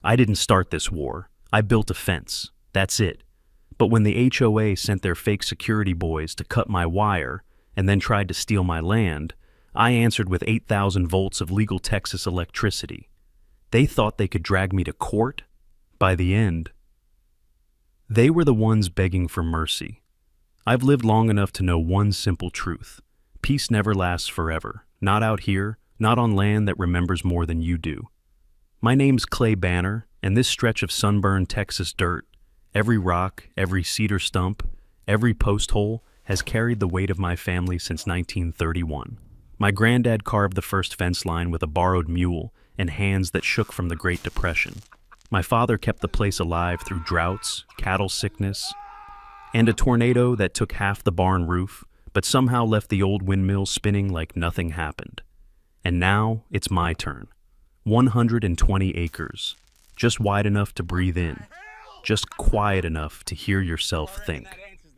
I didn't start this war. I built a fence. That's it. But when the HOA sent their fake security boys to cut my wire and then tried to steal my land, I answered with 8,000 volts of legal Texas electricity. They thought they could drag me to court? By the end, they were the ones begging for mercy. I've lived long enough to know one simple truth. Peace never lasts forever. Not out here, not on land that remembers more than you do. My name's Clay Banner, and this stretch of sunburned Texas dirt, every rock, every cedar stump, every post hole, has carried the weight of my family since 1931. My granddad carved the first fence line with a borrowed mule and hands that shook from the Great Depression. My father kept the place alive through droughts, cattle sickness, and a tornado that took half the barn roof, but somehow left the old windmill spinning like nothing happened. And now it's my turn. 120 acres, just wide enough to breathe in, just quiet enough to hear yourself think.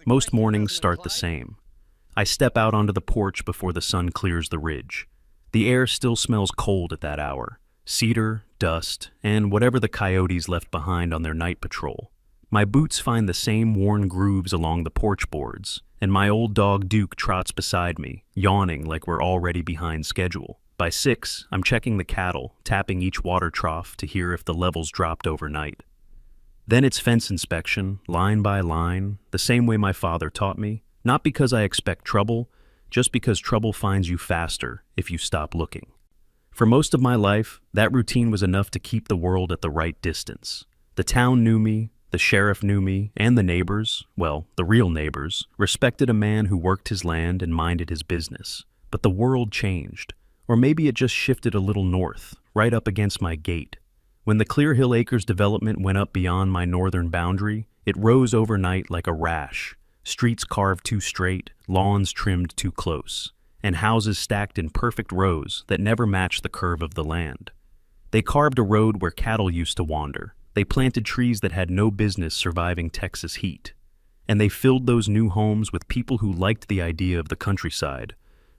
Most mornings start the same. I step out onto the porch before the sun clears the ridge. The air still smells cold at that hour. Cedar, dust, and whatever the coyotes left behind on their night patrol. My boots find the same worn grooves along the porch boards, and my old dog Duke trots beside me, yawning like we're already behind schedule. By 6, I'm checking the cattle, tapping each water trough to hear if the levels dropped overnight. Then it's fence inspection, line by line, the same way my father taught me, not because I expect trouble, just because trouble finds you faster if you stop looking. For most of my life, that routine was enough to keep the world at the right distance. The town knew me, the sheriff knew me, and the neighbors, well, the real neighbors, respected a man who worked his land and minded his business. But the world changed. Or maybe it just shifted a little north, right up against my gate. When the Clear Hill Acres development went up beyond my northern boundary, it rose overnight like a rash. Streets carved too straight, lawns trimmed too close, and houses stacked in perfect rows that never matched the curve of the land. They carved a road where cattle used to wander. They planted trees that had no business surviving Texas heat. And they filled those new homes with people who liked the idea of the countryside,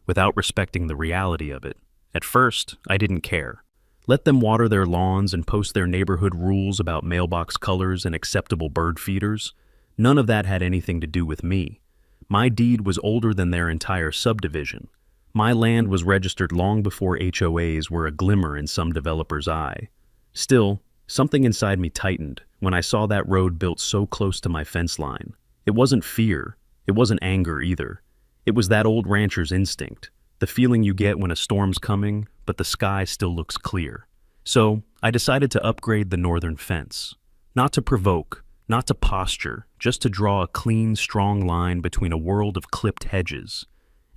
without respecting the reality of it. At first, I didn't care. Let them water their lawns and post their neighborhood rules about mailbox colors and acceptable bird feeders. None of that had anything to do with me. My deed was older than their entire subdivision. My land was registered long before HOAs were a glimmer in some developer's eye. Still, something inside me tightened when I saw that road built so close to my fence line. It wasn't fear. It wasn't anger either. It was that old rancher's instinct, the feeling you get when a storm's coming, but the sky still looks clear. So, I decided to upgrade the northern fence. Not to provoke, not to posture, just to draw a clean, strong line between a world of clipped hedges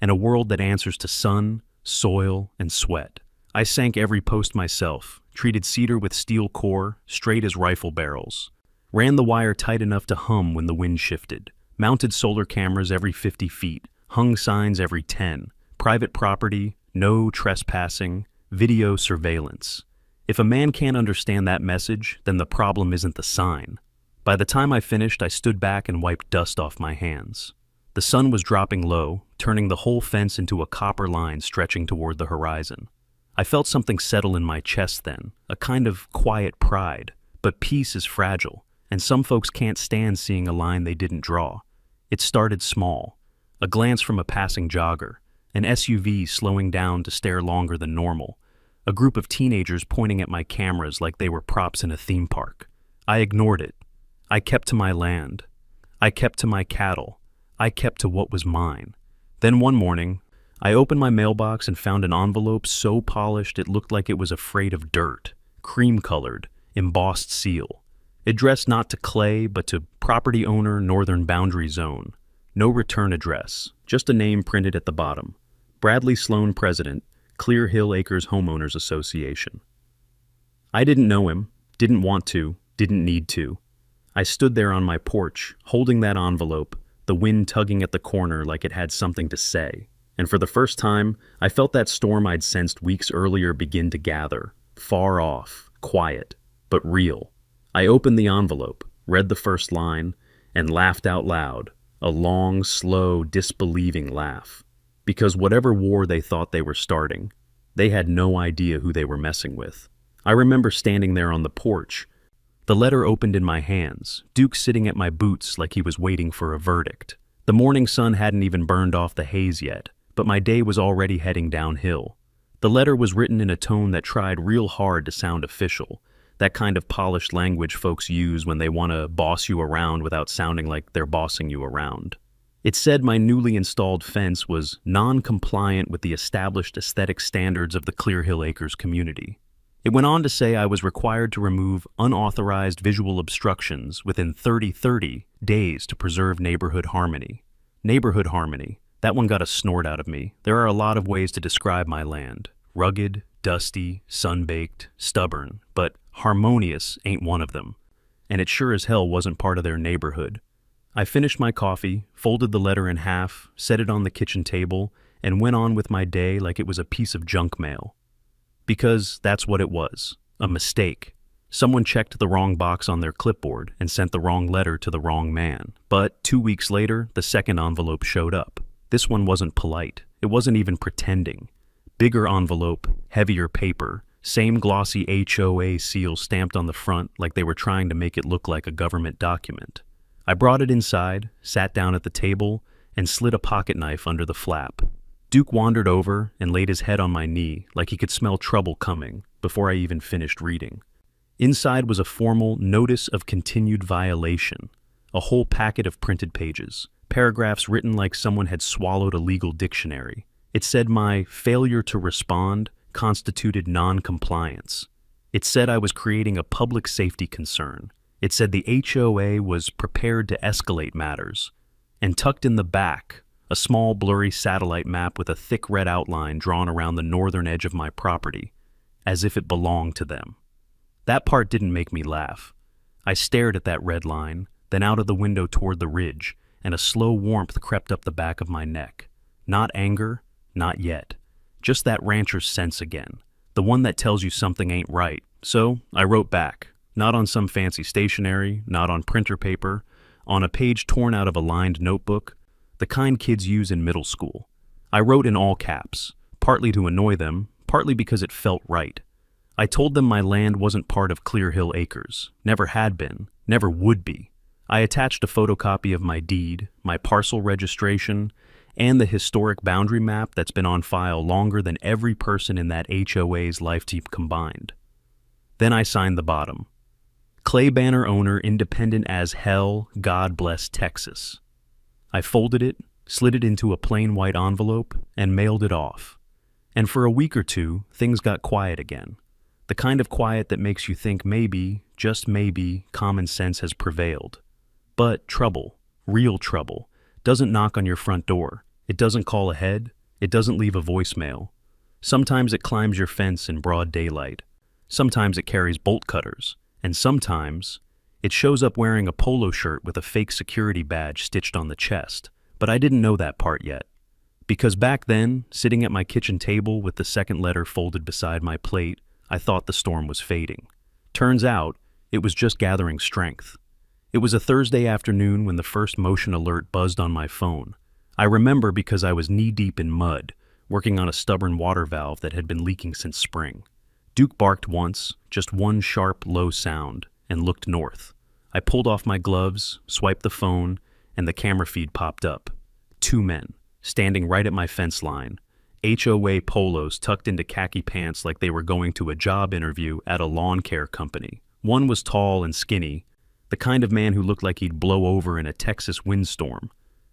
and a world that answers to sun, soil, and sweat. I sank every post myself, treated cedar with steel core, straight as rifle barrels, ran the wire tight enough to hum when the wind shifted, mounted solar cameras every 50 feet, hung signs every 10, private property, no trespassing, video surveillance. If a man can't understand that message, then the problem isn't the sign. By the time I finished, I stood back and wiped dust off my hands. The sun was dropping low, turning the whole fence into a copper line stretching toward the horizon. I felt something settle in my chest then, a kind of quiet pride. But peace is fragile, and some folks can't stand seeing a line they didn't draw. It started small. A glance from a passing jogger, an SUV slowing down to stare longer than normal, a group of teenagers pointing at my cameras like they were props in a theme park. I ignored it. I kept to my land. I kept to my cattle. I kept to what was mine. Then one morning, I opened my mailbox and found an envelope so polished it looked like it was afraid of dirt, cream-colored, embossed seal. Addressed not to Clay, but to property owner, Northern Boundary Zone. No return address, just a name printed at the bottom. Bradley Sloan, President, Clear Hill Acres Homeowners Association. I didn't know him, didn't want to, didn't need to. I stood there on my porch, holding that envelope, the wind tugging at the corner like it had something to say. And for the first time, I felt that storm I'd sensed weeks earlier begin to gather, far off, quiet, but real. I opened the envelope, read the first line, and laughed out loud, a long, slow, disbelieving laugh. Because whatever war they thought they were starting, they had no idea who they were messing with. I remember standing there on the porch, The letter opened in my hands, Duke sitting at my boots like he was waiting for a verdict. The morning sun hadn't even burned off the haze yet, but my day was already heading downhill. The letter was written in a tone that tried real hard to sound official, that kind of polished language folks use when they want to boss you around without sounding like they're bossing you around. It said my newly installed fence was non-compliant with the established aesthetic standards of the Clear Hill Acres community. It went on to say I was required to remove unauthorized visual obstructions within 30 days to preserve neighborhood harmony. Neighborhood harmony. That one got a snort out of me. There are a lot of ways to describe my land. Rugged, dusty, sun-baked, stubborn, but harmonious ain't one of them. And it sure as hell wasn't part of their neighborhood. I finished my coffee, folded the letter in half, set it on the kitchen table, and went on with my day like it was a piece of junk mail. Because that's what it was, a mistake. Someone checked the wrong box on their clipboard and sent the wrong letter to the wrong man. But 2 weeks later, the second envelope showed up. This one wasn't polite. It wasn't even pretending. Bigger envelope, heavier paper, same glossy HOA seal stamped on the front like they were trying to make it look like a government document. I brought it inside, sat down at the table, and slid a pocket knife under the flap. Duke wandered over and laid his head on my knee like he could smell trouble coming before I even finished reading. Inside was a formal notice of continued violation, a whole packet of printed pages, paragraphs written like someone had swallowed a legal dictionary. It said my failure to respond constituted non-compliance. It said I was creating a public safety concern. It said the HOA was prepared to escalate matters. And tucked in the back, a small blurry satellite map with a thick red outline drawn around the northern edge of my property, as if it belonged to them. That part didn't make me laugh. I stared at that red line, then out of the window toward the ridge, and a slow warmth crept up the back of my neck. Not anger, not yet. Just that rancher's sense again, the one that tells you something ain't right. So I wrote back, not on some fancy stationery, not on printer paper, on a page torn out of a lined notebook, the kind kids use in middle school. I wrote in all caps, partly to annoy them, partly because it felt right. I told them my land wasn't part of Clear Hill Acres, never had been, never would be. I attached a photocopy of my deed, my parcel registration, and the historic boundary map that's been on file longer than every person in that HOA's lifetime combined. Then I signed the bottom. Clay Banner owner, independent as hell, God bless Texas. I folded it, slid it into a plain white envelope, and mailed it off. And for a week or two, things got quiet again. The kind of quiet that makes you think maybe, just maybe, common sense has prevailed. But trouble, real trouble, doesn't knock on your front door. It doesn't call ahead. It doesn't leave a voicemail. Sometimes it climbs your fence in broad daylight. Sometimes it carries bolt cutters. And sometimes it shows up wearing a polo shirt with a fake security badge stitched on the chest. But I didn't know that part yet. Because back then, sitting at my kitchen table with the second letter folded beside my plate, I thought the storm was fading. Turns out, it was just gathering strength. It was a Thursday afternoon when the first motion alert buzzed on my phone. I remember because I was knee-deep in mud, working on a stubborn water valve that had been leaking since spring. Duke barked once, just one sharp, low sound, and looked north. I pulled off my gloves, swiped the phone, and the camera feed popped up. 2 men, standing right at my fence line. HOA polos tucked into khaki pants like they were going to a job interview at a lawn care company. One was tall and skinny, the kind of man who looked like he'd blow over in a Texas windstorm.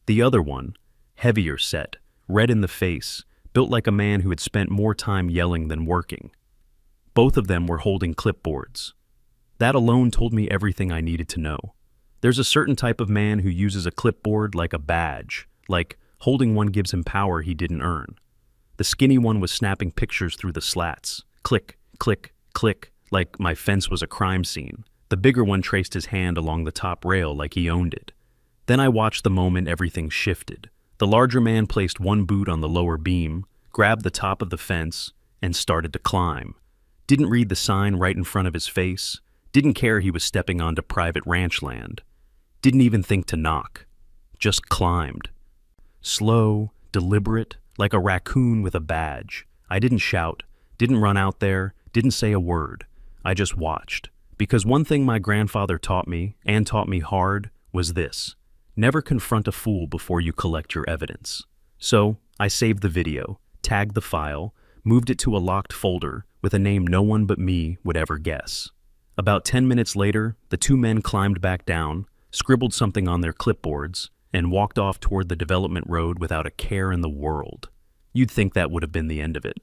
The other one, heavier set, red in the face, built like a man who had spent more time yelling than working. Both of them were holding clipboards. That alone told me everything I needed to know. There's a certain type of man who uses a clipboard like a badge, like holding one gives him power he didn't earn. The skinny one was snapping pictures through the slats. Click, click, click, like my fence was a crime scene. The bigger one traced his hand along the top rail like he owned it. Then I watched the moment everything shifted. The larger man placed one boot on the lower beam, grabbed the top of the fence, and started to climb. Didn't read the sign right in front of his face. Didn't care he was stepping onto private ranch land. Didn't even think to knock. Just climbed. Slow, deliberate, like a raccoon with a badge. I didn't shout, didn't run out there, didn't say a word. I just watched. Because one thing my grandfather taught me, and taught me hard, was this: never confront a fool before you collect your evidence. So, I saved the video, tagged the file, moved it to a locked folder with a name no one but me would ever guess. About 10 minutes later, the two men climbed back down, scribbled something on their clipboards, and walked off toward the development road without a care in the world. You'd think that would have been the end of it.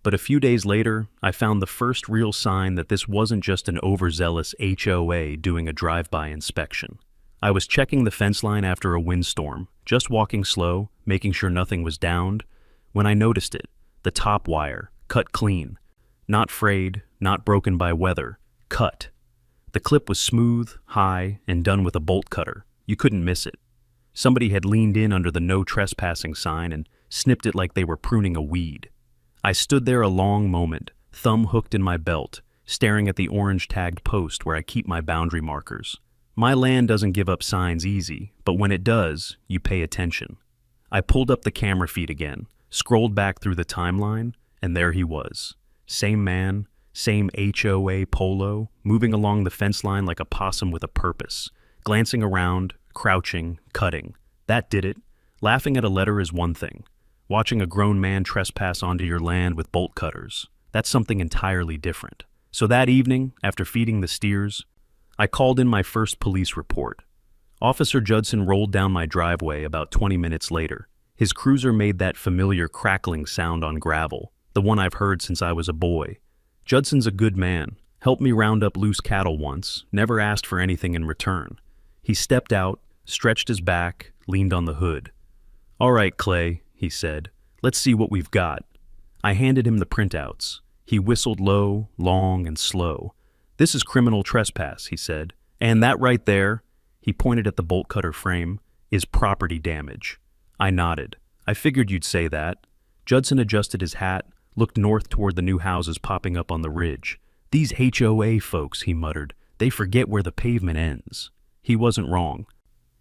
But a few days later, I found the first real sign that this wasn't just an overzealous HOA doing a drive-by inspection. I was checking the fence line after a windstorm, just walking slow, making sure nothing was downed, when I noticed it, the top wire, cut clean. Not frayed, not broken by weather, cut. The clip was smooth, high, and done with a bolt cutter. You couldn't miss it. Somebody had leaned in under the no trespassing sign and snipped it like they were pruning a weed. I stood there a long moment, thumb hooked in my belt, staring at the orange-tagged post where I keep my boundary markers. My land doesn't give up signs easy, but when it does, you pay attention. I pulled up the camera feed again, scrolled back through the timeline, and there he was. Same man, same HOA polo, moving along the fence line like a possum with a purpose, glancing around, crouching, cutting. That did it. Laughing at a letter is one thing. Watching a grown man trespass onto your land with bolt cutters, that's something entirely different. So that evening, after feeding the steers, I called in my first police report. Officer Judson rolled down my driveway about 20 minutes later. His cruiser made that familiar crackling sound on gravel, the one I've heard since I was a boy. Judson's a good man, helped me round up loose cattle once, never asked for anything in return. He stepped out, stretched his back, leaned on the hood. "All right, Clay," he said, "let's see what we've got." I handed him the printouts. He whistled low, long, and slow. "This is criminal trespass," he said. "And that right there," he pointed at the bolt cutter frame, "is property damage." I nodded. "I figured you'd say that." Judson adjusted his hat, looked north toward the new houses popping up on the ridge. "These HOA folks," he muttered, "they forget where the pavement ends." He wasn't wrong.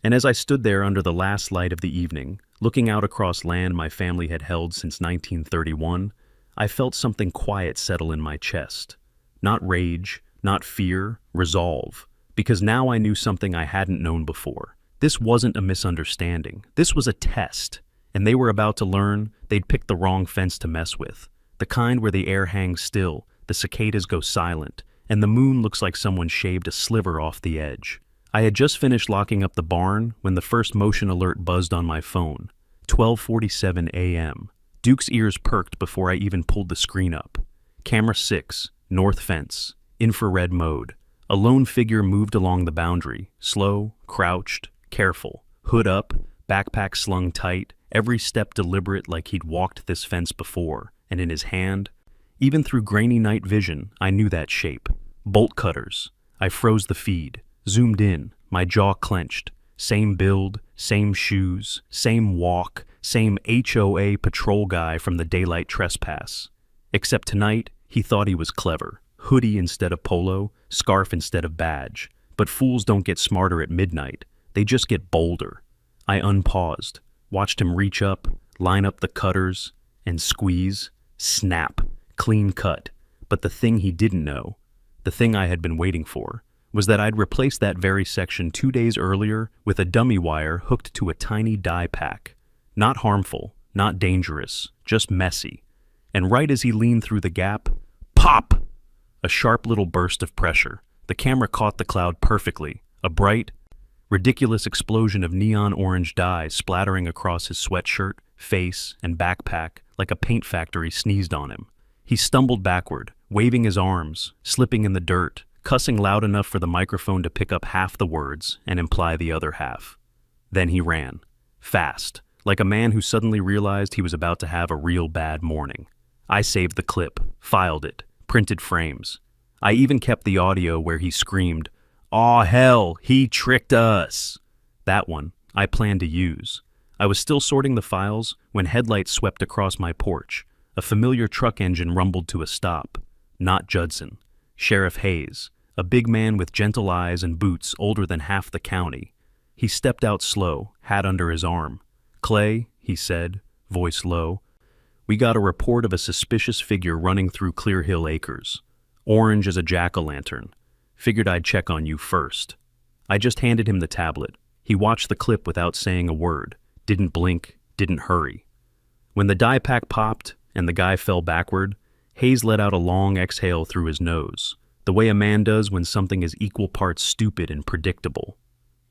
And as I stood there under the last light of the evening, looking out across land my family had held since 1931, I felt something quiet settle in my chest. Not rage, not fear, resolve. Because now I knew something I hadn't known before. This wasn't a misunderstanding. This was a test. And they were about to learn they'd picked the wrong fence to mess with. The kind where the air hangs still, the cicadas go silent, and the moon looks like someone shaved a sliver off the edge. I had just finished locking up the barn when the first motion alert buzzed on my phone. 12:47 a.m. Duke's ears perked before I even pulled the screen up. Camera 6, north fence, infrared mode. A lone figure moved along the boundary, slow, crouched, careful, hood up, backpack slung tight, every step deliberate like he'd walked this fence before, and in his hand, even through grainy night vision, I knew that shape. Bolt cutters. I froze the feed, zoomed in, my jaw clenched. Same build, same shoes, same walk, same HOA patrol guy from the daylight trespass. Except tonight, he thought he was clever. Hoodie instead of polo, scarf instead of badge. But fools don't get smarter at midnight. They just get bolder. I unpaused, watched him reach up, line up the cutters, and squeeze. Snap. Clean cut. But the thing he didn't know, the thing I had been waiting for, was that I'd replaced that very section 2 days earlier with a dummy wire hooked to a tiny die pack. Not harmful, not dangerous, just messy. And right as he leaned through the gap, pop! A sharp little burst of pressure. The camera caught the cloud perfectly. A bright, ridiculous explosion of neon orange dye splattering across his sweatshirt, face, and backpack like a paint factory sneezed on him. He stumbled backward, waving his arms, slipping in the dirt, cussing loud enough for the microphone to pick up half the words and imply the other half. Then he ran. Fast, like a man who suddenly realized he was about to have a real bad morning. I saved the clip, filed it, printed frames. I even kept the audio where he screamed, "Aw hell, he tricked us!" That one, I planned to use. I was still sorting the files when headlights swept across my porch. A familiar truck engine rumbled to a stop. Not Judson. Sheriff Hayes, a big man with gentle eyes and boots older than half the county. He stepped out slow, hat under his arm. "Clay," he said, voice low, "we got a report of a suspicious figure running through Clear Hill Acres. Orange as a jack-o'-lantern. Figured I'd check on you first. I just handed him the tablet. He watched the clip without saying a word, didn't blink, didn't hurry. When the die pack popped and the guy fell backward, Hayes let out a long exhale through his nose, the way a man does when something is equal parts stupid and predictable.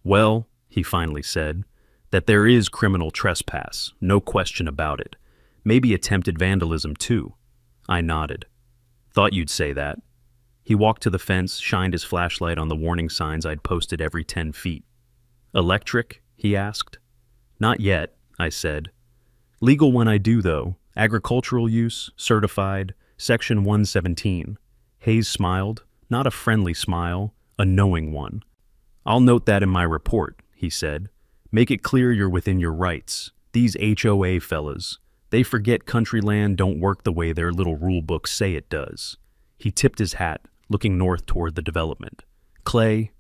Well, he finally said, that there is criminal trespass, no question about it. Maybe attempted vandalism too. I nodded. Thought you'd say that. He walked to the fence, shined his flashlight on the warning signs I'd posted every 10 feet. Electric? He asked. Not yet, I said. Legal when I do, though. Agricultural use, certified, Section 117. Hayes smiled, not a friendly smile, a knowing one. I'll note that in my report, he said. Make it clear you're within your rights. These HOA fellas, they forget country land don't work the way their little rule books say it does. He tipped his hat, looking north toward the development. Clay,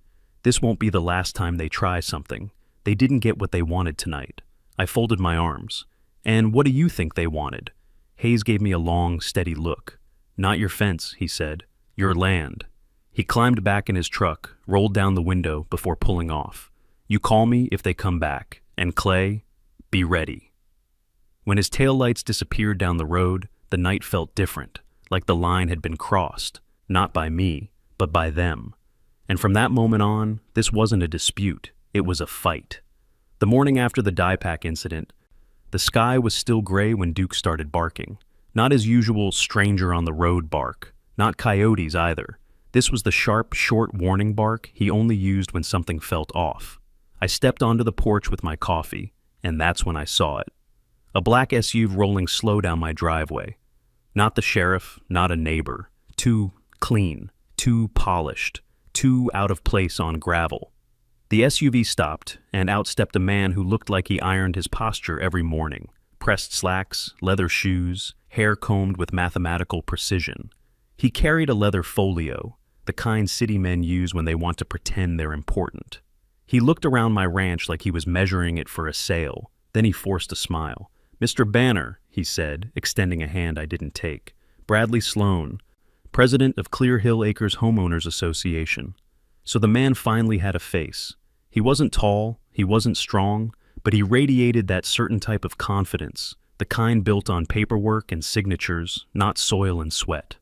this won't be the last time they try something. They didn't get what they wanted tonight. I folded my arms. And what do you think they wanted? Hayes gave me a long, steady look. Not your fence, he said. Your land. He climbed back in his truck, rolled down the window before pulling off. You call me if they come back. And Clay, be ready. When his taillights disappeared down the road, the night felt different, like the line had been crossed, not by me, but by them. And from that moment on, this wasn't a dispute, it was a fight. The morning after the die pack incident, the sky was still gray when Duke started barking. Not his usual stranger on the road bark, not coyotes either. This was the sharp, short warning bark he only used when something felt off. I stepped onto the porch with my coffee, and that's when I saw it. A black SUV rolling slow down my driveway. Not the sheriff, not a neighbor. Too clean, too polished, too out of place on gravel. The SUV stopped, and out stepped a man who looked like he ironed his posture every morning. Pressed slacks, leather shoes, hair combed with mathematical precision. He carried a leather folio, the kind city men use when they want to pretend they're important. He looked around my ranch like he was measuring it for a sale. Then he forced a smile. Mr. Banner, he said, extending a hand I didn't take. Bradley Sloan, president of Clear Hill Acres Homeowners Association. So the man finally had a face. He wasn't tall, he wasn't strong, but he radiated that certain type of confidence, the kind built on paperwork and signatures, not soil and sweat.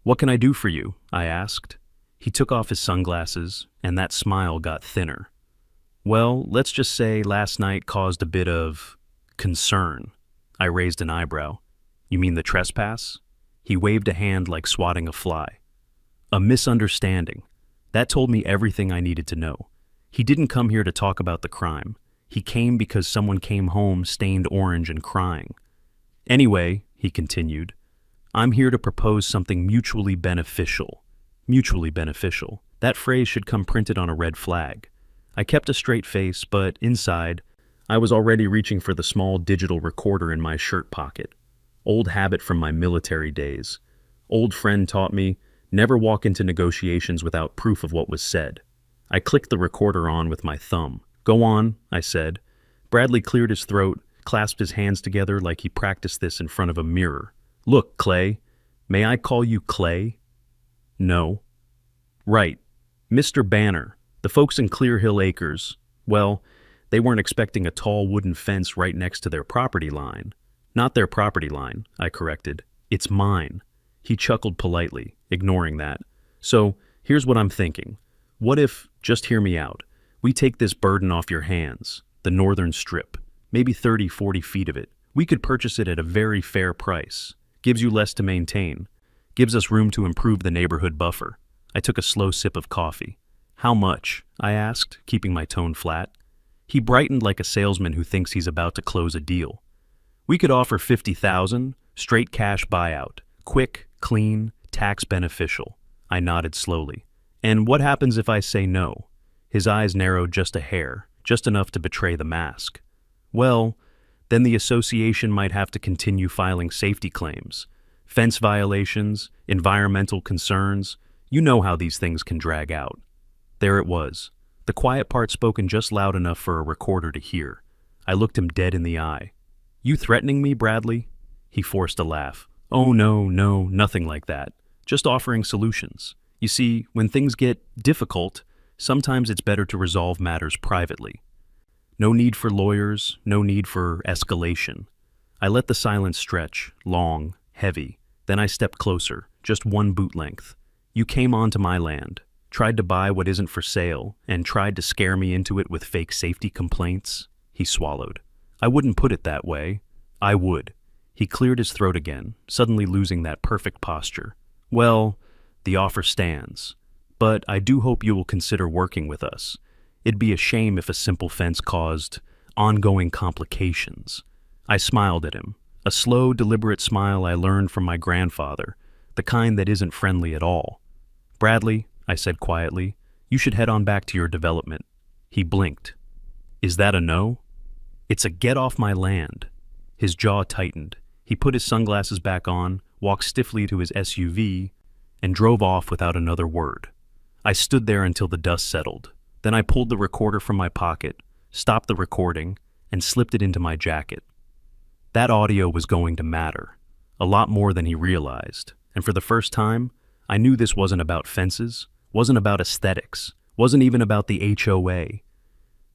What can I do for you? I asked. He took off his sunglasses, and that smile got thinner. Well, let's just say last night caused a bit of concern. I raised an eyebrow. You mean the trespass? He waved a hand like swatting a fly. A misunderstanding. That told me everything I needed to know. He didn't come here to talk about the crime. He came because someone came home stained orange and crying. Anyway, he continued, I'm here to propose something mutually beneficial. Mutually beneficial. That phrase should come printed on a red flag. I kept a straight face, but inside, I was already reaching for the small digital recorder in my shirt pocket. Old habit from my military days. Old friend taught me, never walk into negotiations without proof of what was said. I clicked the recorder on with my thumb. Go on, I said. Bradley cleared his throat, clasped his hands together like he practiced this in front of a mirror. Look, Clay. May I call you Clay? No. Right. Mr. Banner. The folks in Clear Hill Acres, well, they weren't expecting a tall wooden fence right next to their property line. Not their property line, I corrected. It's mine. He chuckled politely, ignoring that. So, here's what I'm thinking. What if, just hear me out, we take this burden off your hands, the northern strip, maybe 30, 40 feet of it. We could purchase it at a very fair price. Gives you less to maintain. Gives us room to improve the neighborhood buffer. I took a slow sip of coffee. How much? I asked, keeping my tone flat. He brightened like a salesman who thinks he's about to close a deal. We could offer $50,000, straight cash buyout, quick, clean, tax beneficial. I nodded slowly. And what happens if I say no? His eyes narrowed just a hair, just enough to betray the mask. Well, then the association might have to continue filing safety claims, fence violations, environmental concerns. You know how these things can drag out. There it was, the quiet part spoken just loud enough for a recorder to hear. I looked him dead in the eye. You threatening me, Bradley? He forced a laugh. Oh, no, nothing like that. Just offering solutions. You see, when things get difficult, sometimes it's better to resolve matters privately. No need for lawyers, no need for escalation. I let the silence stretch, long, heavy. Then I stepped closer, just one boot length. You came onto my land, tried to buy what isn't for sale, and tried to scare me into it with fake safety complaints. He swallowed. I wouldn't put it that way. I would. He cleared his throat again, suddenly losing that perfect posture. Well, the offer stands. But I do hope you will consider working with us. It'd be a shame if a simple fence caused ongoing complications. I smiled at him, a slow, deliberate smile I learned from my grandfather, the kind that isn't friendly at all. Bradley, I said quietly, you should head on back to your development. He blinked. Is that a no? It's a get off my land. His jaw tightened. He put his sunglasses back on, walked stiffly to his SUV, and drove off without another word. I stood there until the dust settled. Then I pulled the recorder from my pocket, stopped the recording, and slipped it into my jacket. That audio was going to matter, a lot more than he realized, and for the first time, I knew this wasn't about fences, wasn't about aesthetics, wasn't even about the HOA.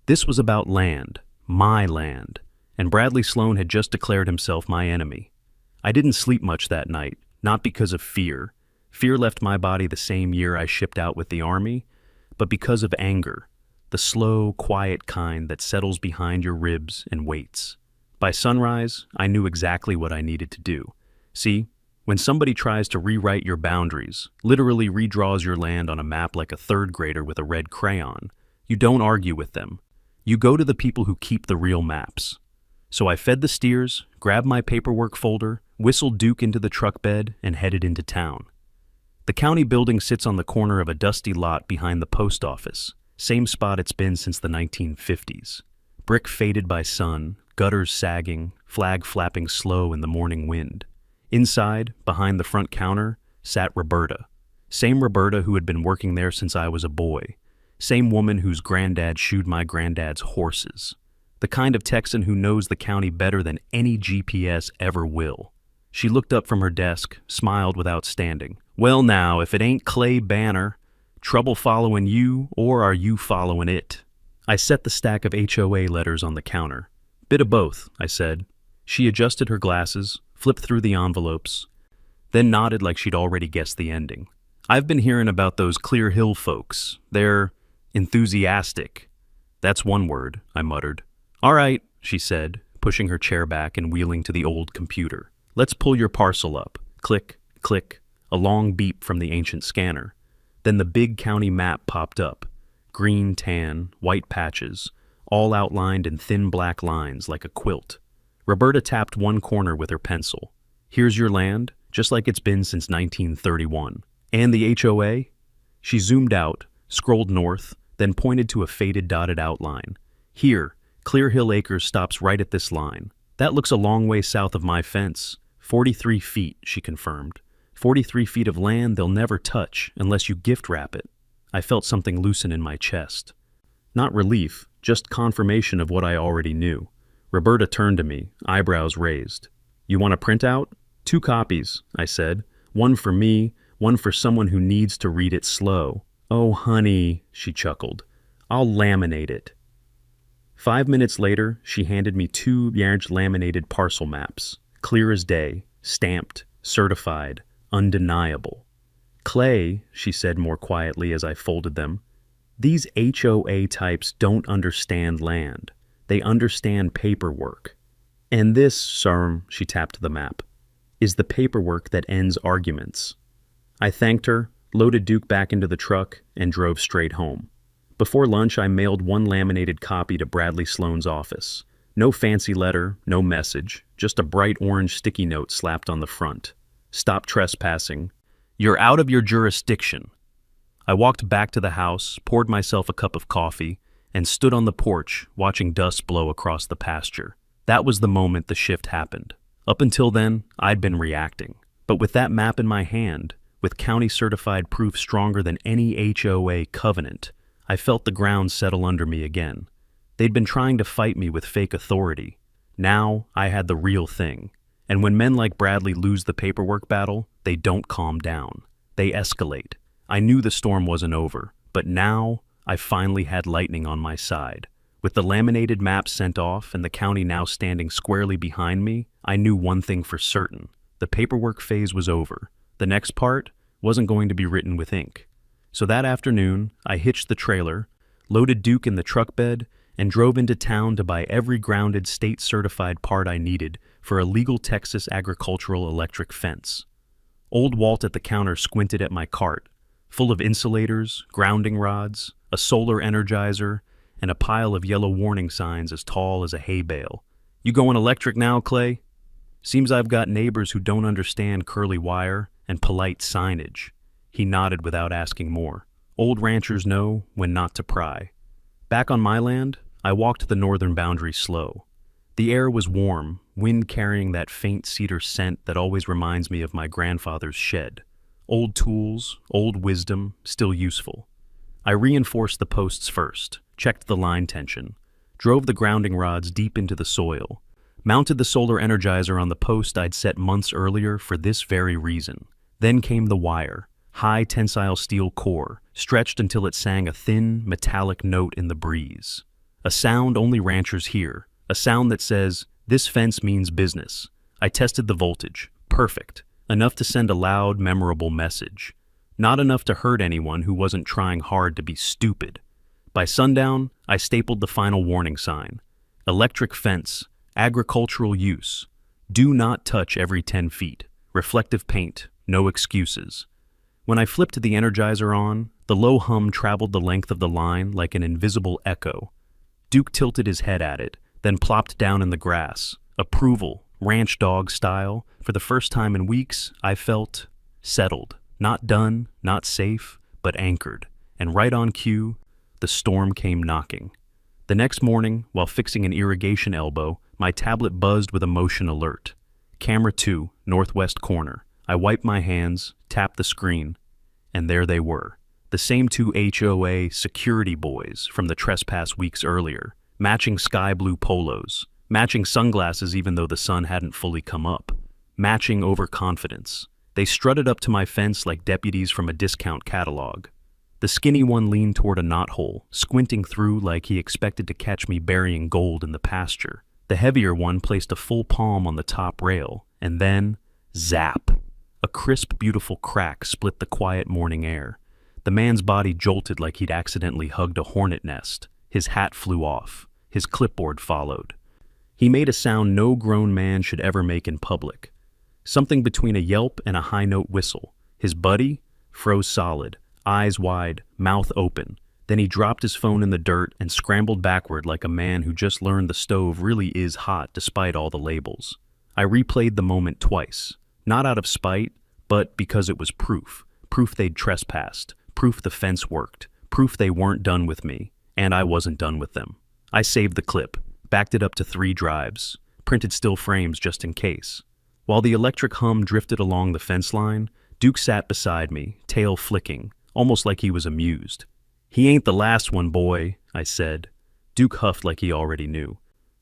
This was about land, my land, and Bradley Sloan had just declared himself my enemy. I didn't sleep much that night, not because of fear. Fear left my body the same year I shipped out with the army, but because of anger, the slow, quiet kind that settles behind your ribs and waits. By sunrise, I knew exactly what I needed to do. See, when somebody tries to rewrite your boundaries, literally redraws your land on a map like a third grader with a red crayon, you don't argue with them. You go to the people who keep the real maps. So I fed the steers, grabbed my paperwork folder, whistled Duke into the truck bed, and headed into town. The county building sits on the corner of a dusty lot behind the post office, same spot it's been since the 1950s. Brick faded by sun, gutters sagging, flag flapping slow in the morning wind. Inside, behind the front counter, sat Roberta. Same Roberta who had been working there since I was a boy. Same woman whose granddad shoed my granddad's horses. The kind of Texan who knows the county better than any GPS ever will. She looked up from her desk, smiled without standing. Well now, if it ain't Clay Banner, trouble following you, or are you following it? I set the stack of HOA letters on the counter. Bit of both, I said. She adjusted her glasses, flipped through the envelopes, then nodded like she'd already guessed the ending. I've been hearing about those Clear Hill folks. They're enthusiastic. That's one word, I muttered. All right, she said, pushing her chair back and wheeling to the old computer. Let's pull your parcel up. Click, click, a long beep from the ancient scanner. Then the big county map popped up. Green, tan, white patches, all outlined in thin black lines like a quilt. Roberta tapped one corner with her pencil. Here's your land, just like it's been since 1931. And the HOA? She zoomed out, scrolled north, then pointed to a faded dotted outline. Here, Clear Hill Acres stops right at this line. That looks a long way south of my fence. 43 feet, she confirmed. 43 feet of land they'll never touch unless you gift wrap it. I felt something loosen in my chest. Not relief, just confirmation of what I already knew. Roberta turned to me, eyebrows raised. You want a printout? 2 copies, I said. One for me, one for someone who needs to read it slow. Oh, honey, she chuckled. I'll laminate it. 5 minutes later, she handed me 2 large laminated parcel maps, clear as day, stamped, certified, undeniable. Clay, she said more quietly as I folded them, these HOA types don't understand land. They understand paperwork. And this, sir, she tapped the map, is the paperwork that ends arguments. I thanked her, loaded Duke back into the truck, and drove straight home. Before lunch, I mailed 1 laminated copy to Bradley Sloan's office. No fancy letter, no message, just a bright orange sticky note slapped on the front. Stop trespassing. You're out of your jurisdiction. I walked back to the house, poured myself a cup of coffee, and stood on the porch, watching dust blow across the pasture. That was the moment the shift happened. Up until then, I'd been reacting. But with that map in my hand, with county-certified proof stronger than any HOA covenant, I felt the ground settle under me again. They'd been trying to fight me with fake authority. Now, I had the real thing. And when men like Bradley lose the paperwork battle, they don't calm down. They escalate. I knew the storm wasn't over, but now I finally had lightning on my side. With the laminated map sent off and the county now standing squarely behind me, I knew one thing for certain. The paperwork phase was over. The next part wasn't going to be written with ink. So that afternoon, I hitched the trailer, loaded Duke in the truck bed, and drove into town to buy every grounded state-certified part I needed for a legal Texas agricultural electric fence. Old Walt at the counter squinted at my cart, full of insulators, grounding rods, a solar energizer, and a pile of yellow warning signs as tall as a hay bale. "You going electric now, Clay?" Seems I've got neighbors who don't understand curly wire and polite signage. He nodded without asking more. Old ranchers know when not to pry. Back on my land, I walked the northern boundary slow. The air was warm, wind carrying that faint cedar scent that always reminds me of my grandfather's shed. Old tools, old wisdom, still useful. I reinforced the posts first, checked the line tension, drove the grounding rods deep into the soil, mounted the solar energizer on the post I'd set months earlier for this very reason. Then came the wire, high tensile steel core, stretched until it sang a thin, metallic note in the breeze. A sound only ranchers hear, a sound that says, "This fence means business." I tested the voltage. Perfect. Enough to send a loud, memorable message. Not enough to hurt anyone who wasn't trying hard to be stupid. By sundown, I stapled the final warning sign. Electric fence, agricultural use. Do not touch every 10 feet. Reflective paint, no excuses. When I flipped the energizer on, the low hum traveled the length of the line like an invisible echo. Duke tilted his head at it, then plopped down in the grass. Approval, ranch dog style. For the first time in weeks, I felt settled. Not done, not safe, but anchored. And right on cue, the storm came knocking. The next morning, while fixing an irrigation elbow, my tablet buzzed with a motion alert. Camera 2, northwest corner. I wiped my hands, tapped the screen, and there they were. The same two HOA security boys from the trespass weeks earlier, matching sky blue polos, matching sunglasses even though the sun hadn't fully come up, matching overconfidence. They strutted up to my fence like deputies from a discount catalog. The skinny one leaned toward a knothole, squinting through like he expected to catch me burying gold in the pasture. The heavier one placed a full palm on the top rail, and then, zap! A crisp, beautiful crack split the quiet morning air. The man's body jolted like he'd accidentally hugged a hornet nest. His hat flew off. His clipboard followed. He made a sound no grown man should ever make in public. Something between a yelp and a high-note whistle. His buddy froze solid, eyes wide, mouth open. Then he dropped his phone in the dirt and scrambled backward like a man who just learned the stove really is hot despite all the labels. I replayed the moment twice. Not out of spite, but because it was proof. Proof they'd trespassed. Proof the fence worked. Proof they weren't done with me. And I wasn't done with them. I saved the clip, backed it up to 3 drives, printed still frames just in case. While the electric hum drifted along the fence line, Duke sat beside me, tail flicking, almost like he was amused. "He ain't the last one, boy," I said. Duke huffed like he already knew.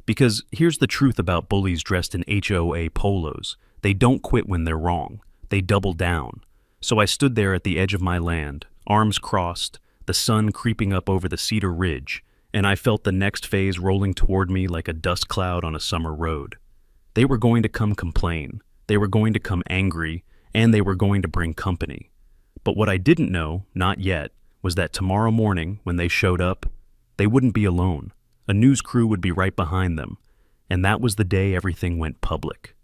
Because here's the truth about bullies dressed in HOA polos. They don't quit when they're wrong. They double down. So I stood there at the edge of my land, arms crossed, the sun creeping up over the cedar ridge, and I felt the next phase rolling toward me like a dust cloud on a summer road. They were going to come complain. They were going to come angry, and they were going to bring company. But what I didn't know, not yet, was that tomorrow morning, when they showed up, they wouldn't be alone. A news crew would be right behind them, and that was the day everything went public.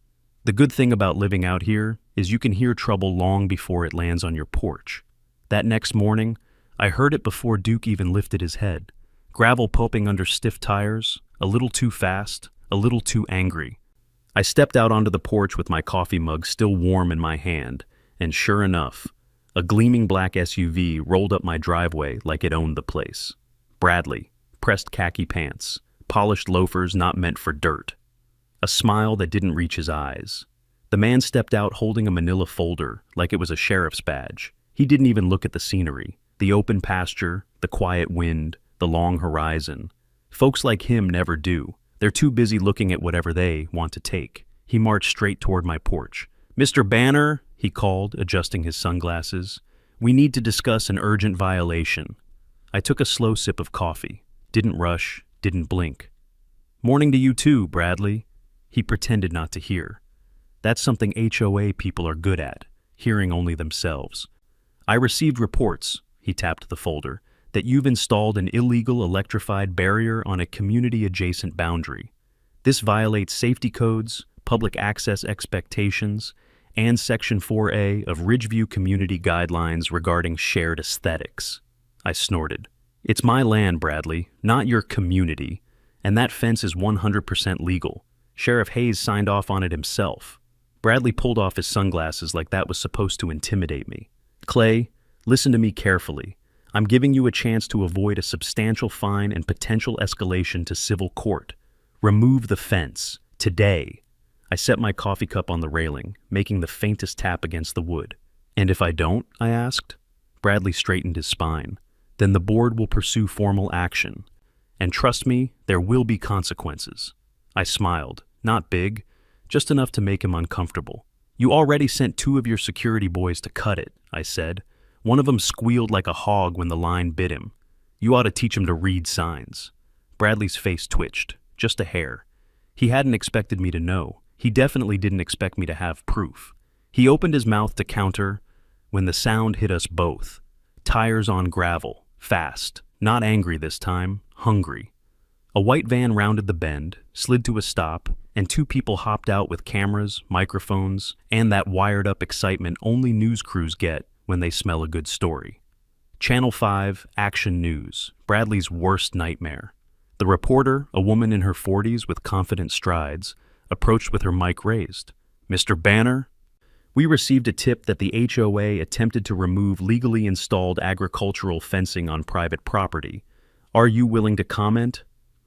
The good thing about living out here is you can hear trouble long before it lands on your porch. That next morning, I heard it before Duke even lifted his head. Gravel pulping under stiff tires, a little too fast, a little too angry. I stepped out onto the porch with my coffee mug still warm in my hand, and sure enough, a gleaming black SUV rolled up my driveway like it owned the place. Bradley, pressed khaki pants, polished loafers not meant for dirt. A smile that didn't reach his eyes. The man stepped out holding a manila folder like it was a sheriff's badge. He didn't even look at the scenery, the open pasture, the quiet wind, the long horizon. Folks like him never do. They're too busy looking at whatever they want to take. He marched straight toward my porch. "Mr. Banner," he called, adjusting his sunglasses. We need to discuss an urgent violation. I took a slow sip of coffee. Didn't rush, didn't blink. Morning to you too, Bradley. He pretended not to hear. That's something HOA people are good at, hearing only themselves. I received reports, he tapped the folder, that you've installed an illegal electrified barrier on a community-adjacent boundary. This violates safety codes, public access expectations, and Section 4A of Ridgeview Community Guidelines regarding shared aesthetics. I snorted. It's my land, Bradley, not your community, and that fence is 100% legal. Sheriff Hayes signed off on it himself. Bradley pulled off his sunglasses like that was supposed to intimidate me. Clay, listen to me carefully. I'm giving you a chance to avoid a substantial fine and potential escalation to civil court. Remove the fence. Today. I set my coffee cup on the railing, making the faintest tap against the wood. And if I don't? I asked. Bradley straightened his spine. Then the board will pursue formal action. And trust me, there will be consequences. I smiled. Not big, just enough to make him uncomfortable. You already sent 2 of your security boys to cut it, I said. One of them squealed like a hog when the line bit him. You ought to teach him to read signs. Bradley's face twitched, just a hair. He hadn't expected me to know. He definitely didn't expect me to have proof. He opened his mouth to counter when the sound hit us both. Tires on gravel, fast, not angry this time, hungry. A white van rounded the bend, slid to a stop, and 2 people hopped out with cameras, microphones, and that wired-up excitement only news crews get when they smell a good story. Channel 5, Action News, Bradley's worst nightmare. The reporter, a woman in her 40s with confident strides, approached with her mic raised. Mr. Banner? We received a tip that the HOA attempted to remove legally installed agricultural fencing on private property. Are you willing to comment?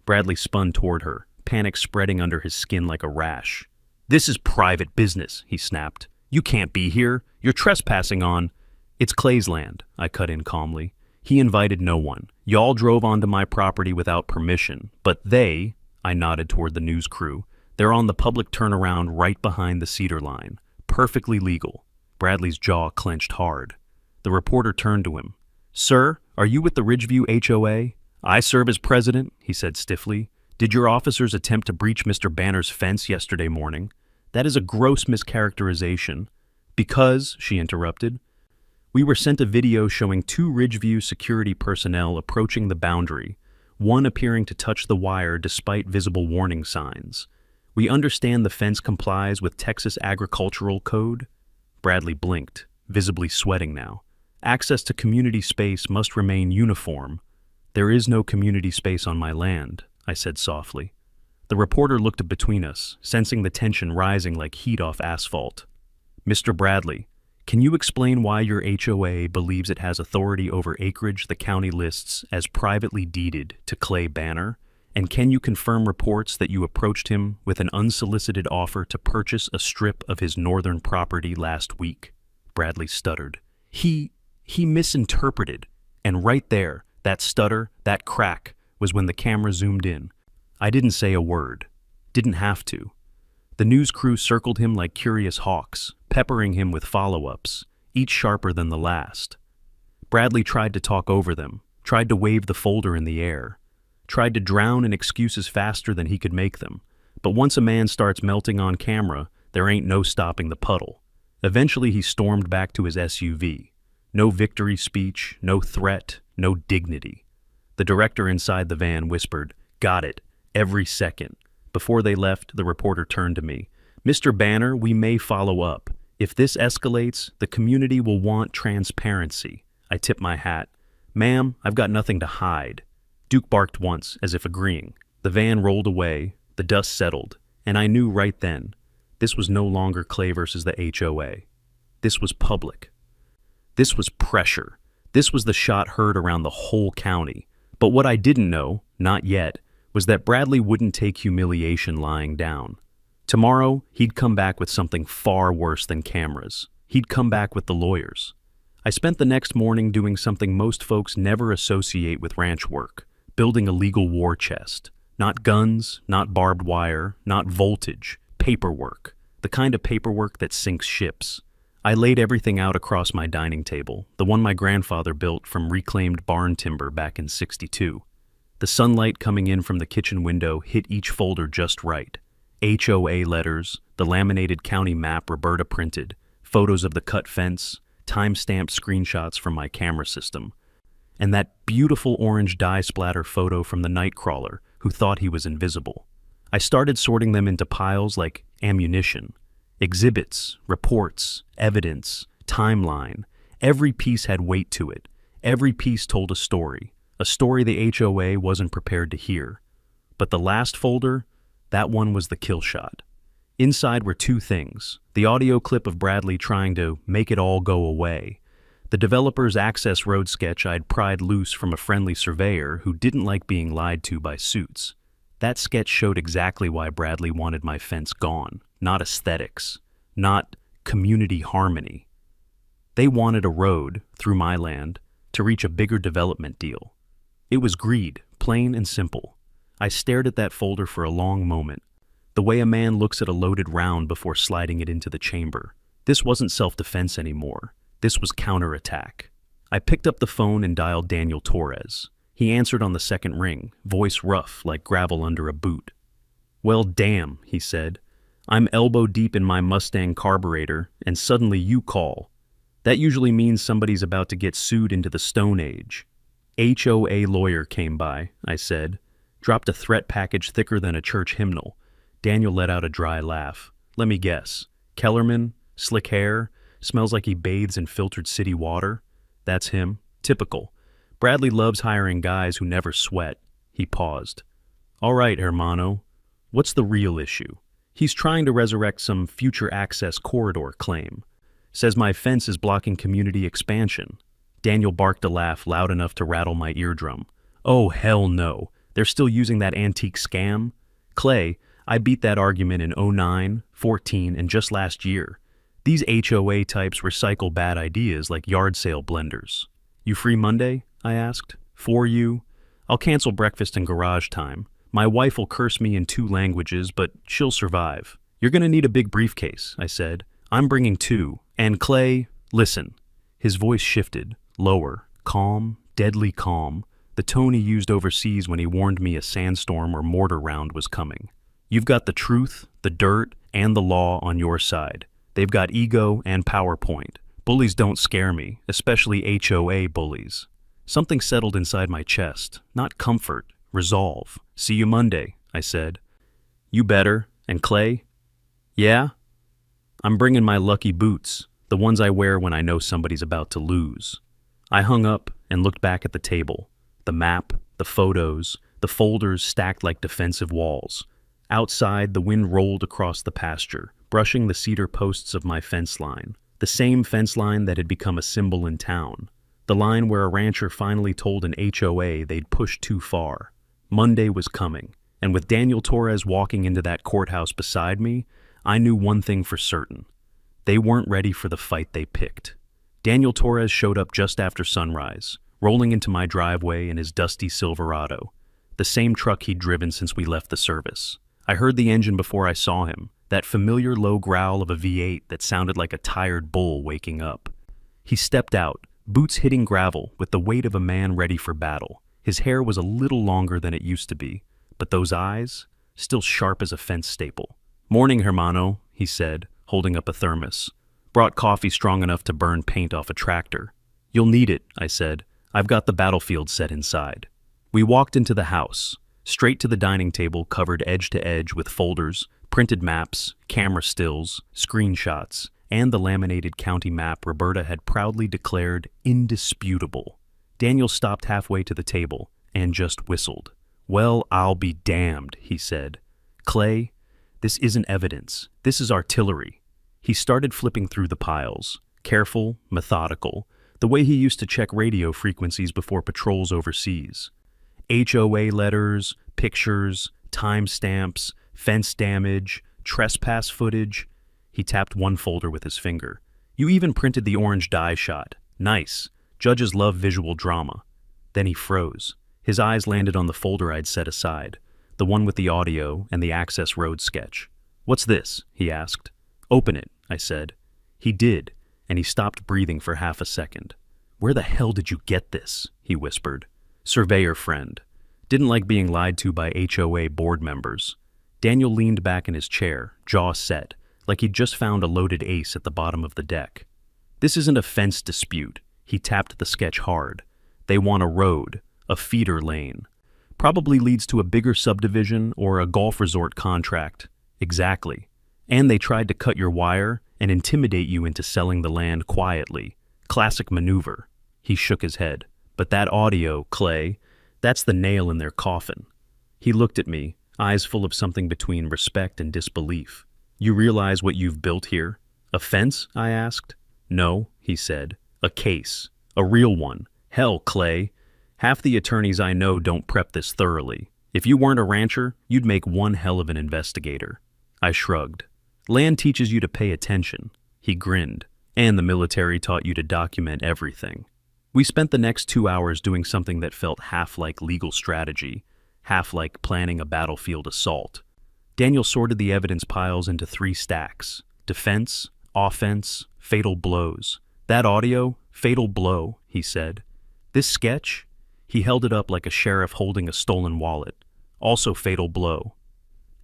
Bradley spun toward her, panic spreading under his skin like a rash. This is private business, he snapped. You can't be here. You're trespassing on... It's Clay's land, I cut in calmly. He invited no one. Y'all drove onto my property without permission, but they, I nodded toward the news crew, they're on the public turnaround right behind the cedar line. Perfectly legal. Bradley's jaw clenched hard. The reporter turned to him. Sir, are you with the Ridgeview HOA? I serve as president, he said stiffly. Did your officers attempt to breach Mr. Banner's fence yesterday morning? That is a gross mischaracterization. Because, she interrupted, we were sent a video showing 2 Ridgeview security personnel approaching the boundary, one appearing to touch the wire despite visible warning signs. We understand the fence complies with Texas Agricultural Code. Bradley blinked, visibly sweating now. Access to community space must remain uniform. There is no community space on my land, I said softly. The reporter looked between us, sensing the tension rising like heat off asphalt. Mr. Bradley, can you explain why your HOA believes it has authority over acreage the county lists as privately deeded to Clay Banner? And can you confirm reports that you approached him with an unsolicited offer to purchase a strip of his northern property last week? Bradley stuttered. He misinterpreted. And right there, that stutter, that crack, was when the camera zoomed in. I didn't say a word. Didn't have to. The news crew circled him like curious hawks, peppering him with follow-ups, each sharper than the last. Bradley tried to talk over them, tried to wave the folder in the air, tried to drown in excuses faster than he could make them. But once a man starts melting on camera, there ain't no stopping the puddle. Eventually he stormed back to his SUV. No victory speech, no threat, no dignity. The director inside the van whispered, "Got it, every second." Before they left, the reporter turned to me. Mr. Banner, we may follow up. If this escalates, the community will want transparency. I tipped my hat. Ma'am, I've got nothing to hide. Duke barked once, as if agreeing. The van rolled away, the dust settled, and I knew right then, this was no longer Clay versus the HOA. This was public. This was pressure. This was the shot heard around the whole county. But what I didn't know, not yet, was that Bradley wouldn't take humiliation lying down. Tomorrow, he'd come back with something far worse than cameras. He'd come back with the lawyers. I spent the next morning doing something most folks never associate with ranch work, building a legal war chest. Not guns, not barbed wire, not voltage, paperwork. The kind of paperwork that sinks ships. I laid everything out across my dining table, the one my grandfather built from reclaimed barn timber back in '62. The sunlight coming in from the kitchen window hit each folder just right. HOA letters, the laminated county map Roberta printed, photos of the cut fence, time-stamped screenshots from my camera system, and that beautiful orange dye splatter photo from the nightcrawler who thought he was invisible. I started sorting them into piles like ammunition. Exhibits, reports, evidence, timeline. Every piece had weight to it. Every piece told a story the HOA wasn't prepared to hear. But the last folder, that one was the kill shot. Inside were two things: the audio clip of Bradley trying to make it all go away, the developer's access road sketch I'd pried loose from a friendly surveyor who didn't like being lied to by suits. That sketch showed exactly why Bradley wanted my fence gone. Not aesthetics, not community harmony. They wanted a road through my land to reach a bigger development deal. It was greed, plain and simple. I stared at that folder for a long moment, the way a man looks at a loaded round before sliding it into the chamber. This wasn't self-defense anymore. This was counterattack. I picked up the phone and dialed Daniel Torres. He answered on the second ring, voice rough like gravel under a boot. "Well, damn," he said. "I'm elbow deep in my Mustang carburetor, and suddenly you call. That usually means somebody's about to get sued into the Stone Age." "HOA lawyer came by," I said. Dropped a threat package thicker than a church hymnal. Daniel let out a dry laugh. "Let me guess. Kellerman, slick hair, smells like he bathes in filtered city water." "That's him. Typical. Bradley loves hiring guys who never sweat." He paused. "All right, hermano. What's the real issue?" "He's trying to resurrect some future access corridor claim. Says my fence is blocking community expansion." Daniel barked a laugh loud enough to rattle my eardrum. "Oh, hell no. They're still using that antique scam? Clay, I beat that argument in '09, '14, and just last year. These HOA types recycle bad ideas like yard sale blenders." "You free Monday?" I asked. "For you? I'll cancel breakfast and garage time. My wife will curse me in 2 languages, but she'll survive." "You're gonna need a big briefcase," I said. "I'm bringing 2. And Clay, listen." His voice shifted, lower, calm, deadly calm, the tone he used overseas when he warned me a sandstorm or mortar round was coming. "You've got the truth, the dirt, and the law on your side. They've got ego and PowerPoint. Bullies don't scare me, especially HOA bullies." Something settled inside my chest, not comfort, resolve. "See you Monday," I said. "You better. And Clay?" "Yeah? I'm bringing my lucky boots, the ones I wear when I know somebody's about to lose." I hung up and looked back at the table. The map, the photos, the folders stacked like defensive walls. Outside, the wind rolled across the pasture, brushing the cedar posts of my fence line. The same fence line that had become a symbol in town. The line where a rancher finally told an HOA they'd pushed too far. Monday was coming, and with Daniel Torres walking into that courthouse beside me, I knew one thing for certain. They weren't ready for the fight they picked. Daniel Torres showed up just after sunrise, rolling into my driveway in his dusty Silverado, the same truck he'd driven since we left the service. I heard the engine before I saw him, that familiar low growl of a V8 that sounded like a tired bull waking up. He stepped out, boots hitting gravel with the weight of a man ready for battle. His hair was a little longer than it used to be, but those eyes, still sharp as a fence staple. "Morning, hermano," he said, holding up a thermos. "Brought coffee strong enough to burn paint off a tractor." "You'll need it," I said. "I've got the battlefield set inside." We walked into the house, straight to the dining table covered edge to edge with folders, printed maps, camera stills, screenshots, and the laminated county map Roberta had proudly declared indisputable. Daniel stopped halfway to the table and just whistled. "Well, I'll be damned," he said. "Clay, this isn't evidence. This is artillery." He started flipping through the piles, careful, methodical, the way he used to check radio frequencies before patrols overseas. HOA letters, pictures, timestamps, fence damage, trespass footage. He tapped one folder with his finger. "You even printed the orange dye shot. Nice. Judges love visual drama." Then he froze. His eyes landed on the folder I'd set aside, the one with the audio and the access road sketch. "What's this?" he asked. "Open it," I said. He did, and he stopped breathing for half a second. "Where the hell did you get this?" he whispered. "Surveyor friend. Didn't like being lied to by HOA board members." Daniel leaned back in his chair, jaw set, like he'd just found a loaded ace at the bottom of the deck. "This isn't a fence dispute." He tapped the sketch hard. "They want a road, a feeder lane. Probably leads to a bigger subdivision or a golf resort contract." "Exactly. And they tried to cut your wire and intimidate you into selling the land quietly. Classic maneuver." He shook his head. "But that audio, Clay, that's the nail in their coffin." He looked at me, eyes full of something between respect and disbelief. "You realize what you've built here?" "A fence?" I asked. "No," he said. "A case. A real one. Hell, Clay. Half the attorneys I know don't prep this thoroughly. If you weren't a rancher, you'd make one hell of an investigator." I shrugged. "Land teaches you to pay attention." He grinned. "And the military taught you to document everything." We spent the next 2 hours doing something that felt half like legal strategy, half like planning a battlefield assault. Daniel sorted the evidence piles into 3 stacks: defense, offense, fatal blows. "That audio, fatal blow," he said. "This sketch?" He held it up like a sheriff holding a stolen wallet. "Also fatal blow."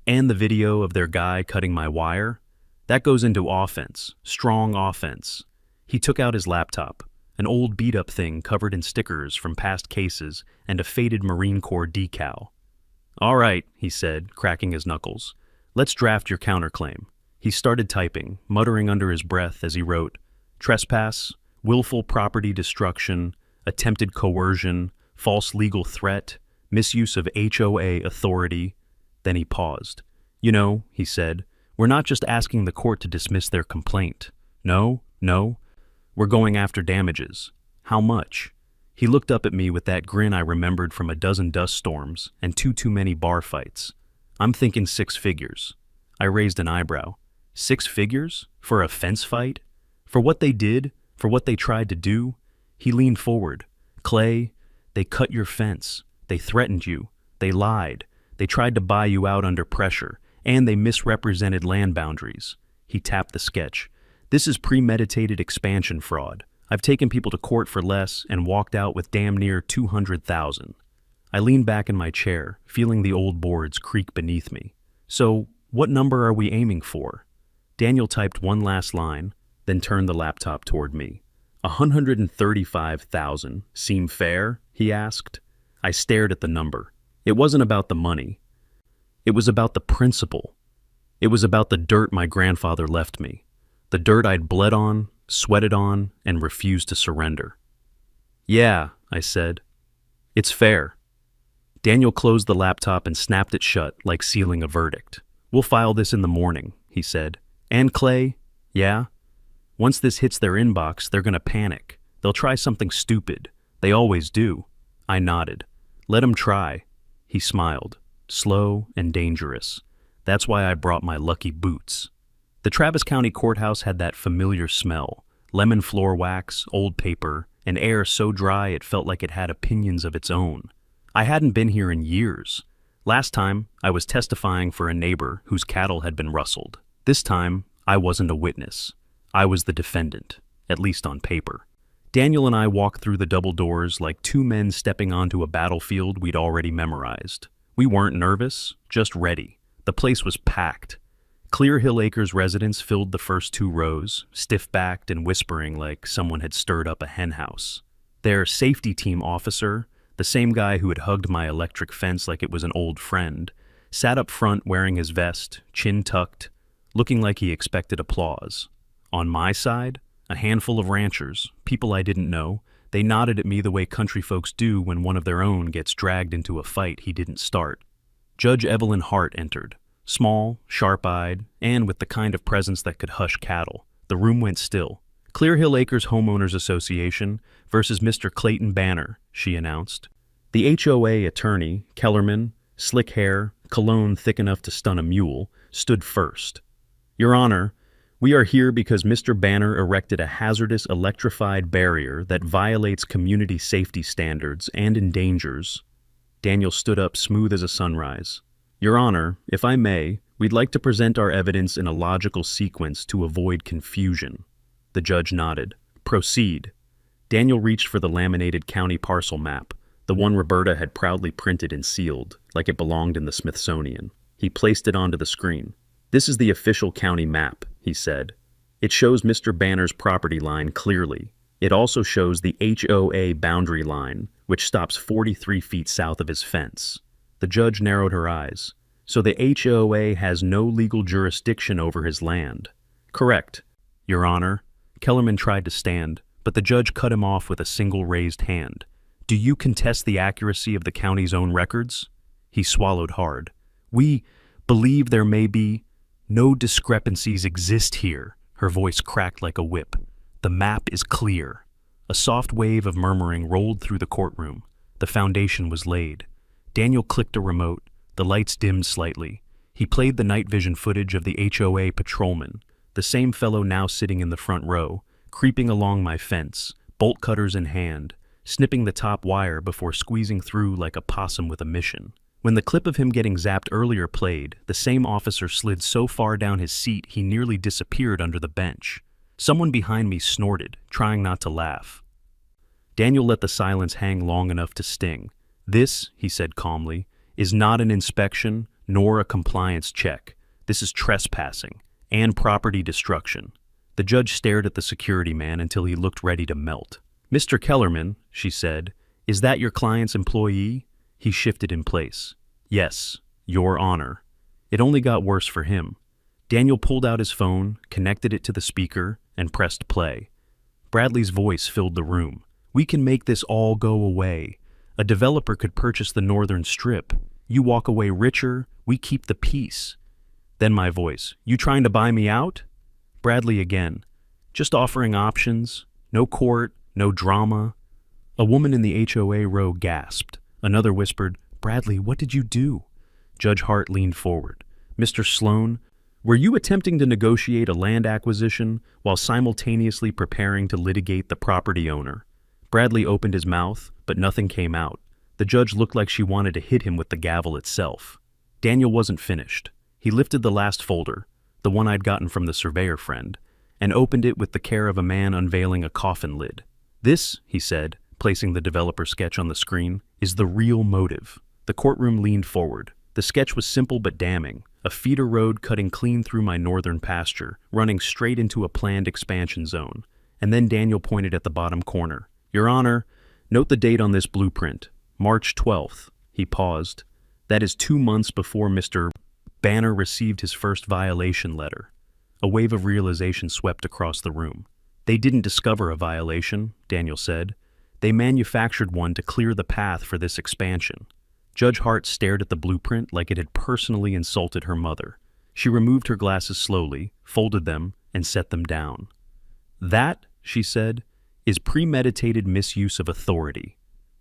"And the video of their guy cutting my wire? That goes into offense, strong offense." He took out his laptop, an old beat-up thing covered in stickers from past cases and a faded Marine Corps decal. "All right," he said, cracking his knuckles. "Let's draft your counterclaim." He started typing, muttering under his breath as he wrote, "Trespass, willful property destruction, attempted coercion, false legal threat, misuse of HOA authority." Then he paused. "You know," he said, "we're not just asking the court to dismiss their complaint. No. We're going after damages." "How much?" He looked up at me with that grin I remembered from a dozen dust storms and too many bar fights. "I'm thinking 6 figures." I raised an eyebrow. 6 figures? For a fence fight? For what they did? For what they tried to do? He leaned forward. "Clay, they cut your fence. They threatened you. They lied. They tried to buy you out under pressure. And they misrepresented land boundaries." He tapped the sketch. "This is premeditated expansion fraud. I've taken people to court for less and walked out with damn near 200,000. I leaned back in my chair, feeling the old boards creak beneath me. "So, what number are we aiming for?" Daniel typed one last line, then turned the laptop toward me. 135,000. Seem fair?" he asked. I stared at the number. It wasn't about the money. It was about the principle. It was about the dirt my grandfather left me. The dirt I'd bled on, sweated on, and refused to surrender. "Yeah," I said. "It's fair." Daniel closed the laptop and snapped it shut like sealing a verdict. "We'll file this in the morning," he said. "And Clay?" "Yeah?" "Once this hits their inbox, they're gonna panic. They'll try something stupid. They always do." I nodded. "Let 'em try." He smiled. "Slow and dangerous. That's why I brought my lucky boots." The Travis County Courthouse had that familiar smell: lemon floor wax, old paper, and air so dry it felt like it had opinions of its own. I hadn't been here in years. Last time, I was testifying for a neighbor whose cattle had been rustled. This time, I wasn't a witness. I was the defendant, at least on paper. Daniel and I walked through the double doors like 2 men stepping onto a battlefield we'd already memorized. We weren't nervous, just ready. The place was packed. Clear Hill Acres residents filled the first 2 rows, stiff-backed and whispering like someone had stirred up a henhouse. Their safety team officer, the same guy who had hugged my electric fence like it was an old friend, sat up front wearing his vest, chin tucked, looking like he expected applause. On my side, a handful of ranchers, people I didn't know. They nodded at me the way country folks do when one of their own gets dragged into a fight he didn't start. Judge Evelyn Hart entered. Small, sharp-eyed, and with the kind of presence that could hush cattle. The room went still. "Clear Hill Acres Homeowners Association versus Mr. Clayton Banner," she announced. The HOA attorney, Kellerman, slick hair, cologne thick enough to stun a mule, stood first. "Your Honor, we are here because Mr. Banner erected a hazardous electrified barrier that violates community safety standards and endangers." Daniel stood up smooth as a sunrise. "Your Honor, if I may, we'd like to present our evidence in a logical sequence to avoid confusion." The The judge nodded. Proceed. Daniel reached for the laminated county parcel map, the one Roberta had proudly printed and sealed, like it belonged in the Smithsonian. He placed it onto the screen. This is the official county map, he said. It shows Mr. Banner's property line clearly. It also shows the HOA boundary line, which stops 43 feet south of his fence. The judge narrowed her eyes. So the HOA has no legal jurisdiction over his land. Correct, Your Honor. Kellerman tried to stand, but the judge cut him off with a single raised hand. Do you contest the accuracy of the county's own records? He swallowed hard. We believe there may be no discrepancies exist here. Her voice cracked like a whip. The map is clear. A soft wave of murmuring rolled through the courtroom. The foundation was laid. Daniel clicked a remote. The lights dimmed slightly. He played the night vision footage of the HOA patrolman, the same fellow now sitting in the front row, creeping along my fence, bolt cutters in hand, snipping the top wire before squeezing through like a possum with a mission. When the clip of him getting zapped earlier played, the same officer slid so far down his seat he nearly disappeared under the bench. Someone behind me snorted, trying not to laugh. Daniel let the silence hang long enough to sting. This, he said calmly, is not an inspection nor a compliance check. This is trespassing and property destruction. The judge stared at the security man until he looked ready to melt. Mr. Kellerman, she said, is that your client's employee? He shifted in place. Yes, Your Honor. It only got worse for him. Daniel pulled out his phone, connected it to the speaker, and pressed play. Bradley's voice filled the room. We can make this all go away. A developer could purchase the northern strip. You walk away richer, we keep the peace. Then my voice. You trying to buy me out? Bradley again. Just offering options. No court, no drama. A woman in the HOA row gasped. Another whispered, Bradley, what did you do? Judge Hart leaned forward. Mr. Sloan, were you attempting to negotiate a land acquisition while simultaneously preparing to litigate the property owner? Bradley opened his mouth, but nothing came out. The judge looked like she wanted to hit him with the gavel itself. Daniel wasn't finished. He lifted the last folder, the one I'd gotten from the surveyor friend, and opened it with the care of a man unveiling a coffin lid. This, he said, placing the developer sketch on the screen, is the real motive. The courtroom leaned forward. The sketch was simple but damning. A feeder road cutting clean through my northern pasture, running straight into a planned expansion zone. And then Daniel pointed at the bottom corner. Your Honor, note the date on this blueprint. March 12th. He paused. That is 2 months before Mr. Banner received his first violation letter. A wave of realization swept across the room. They didn't discover a violation, Daniel said. They manufactured one to clear the path for this expansion. Judge Hart stared at the blueprint like it had personally insulted her mother. She removed her glasses slowly, folded them, and set them down. That, she said, is premeditated misuse of authority.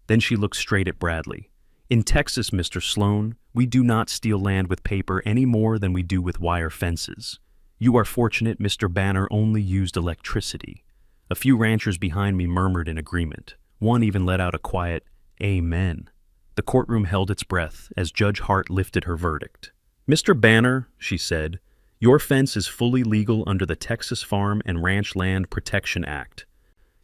Then she looked straight at Bradley. In Texas, Mr. Sloan, we do not steal land with paper any more than we do with wire fences. You are fortunate Mr. Banner only used electricity. A few ranchers behind me murmured in agreement. One even let out a quiet, Amen. The courtroom held its breath as Judge Hart lifted her verdict. Mr. Banner, she said, your fence is fully legal under the Texas Farm and Ranch Land Protection Act.